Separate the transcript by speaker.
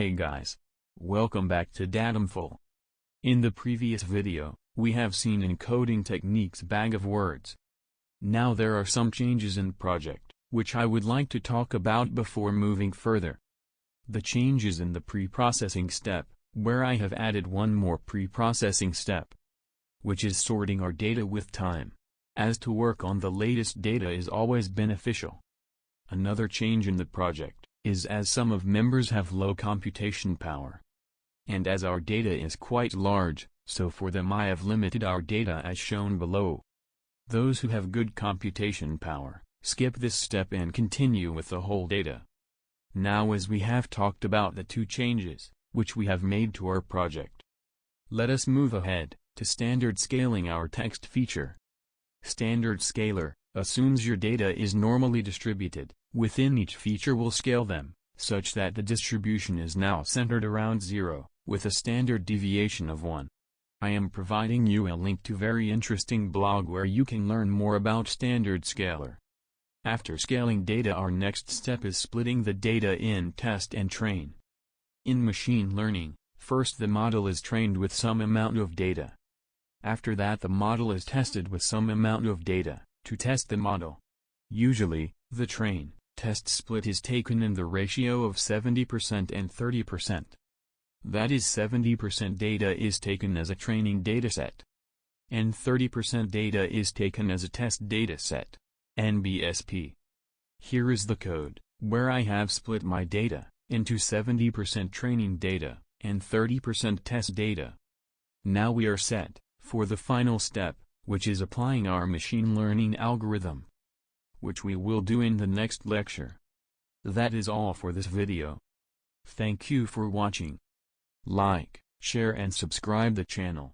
Speaker 1: Hey guys. Welcome back to Datamful. In the previous video, we have seen encoding techniques bag of words. Now there are some changes in project, which I would like to talk about before moving further. The changes in the pre-processing step, where I have added one more pre-processing step, which is sorting our data with time, as to work on the latest data is always beneficial. Another change in the project is as some of members have low computation power. And as our data is quite large, so for them I have limited our data as shown below. Those who have good computation power, skip this step and continue with the whole data. Now as we have talked about the two changes, which we have made to our project, let us move ahead to standard scaling our text feature. Standard scaler assumes your data is normally distributed. Within each feature will scale them, such that the distribution is now centered around 0, with a standard deviation of 1. I am providing you a link to very interesting blog where you can learn more about standard scaler. After scaling data, our next step is splitting the data in test and train. In machine learning, first the model is trained with some amount of data. After that the model is tested with some amount of data, to test the model. Usually, the train-test split is taken in the ratio of 70% and 30%. That is 70% data is taken as a training dataset, and 30% data is taken as a test dataset, NBSP. Here is the code, where I have split my data into 70% training data and 30% test data. Now we are set for the final step, which is applying our machine learning algorithm, which we will do in the next lecture. That is all for this video. Thank you for watching. Like, share and subscribe the channel.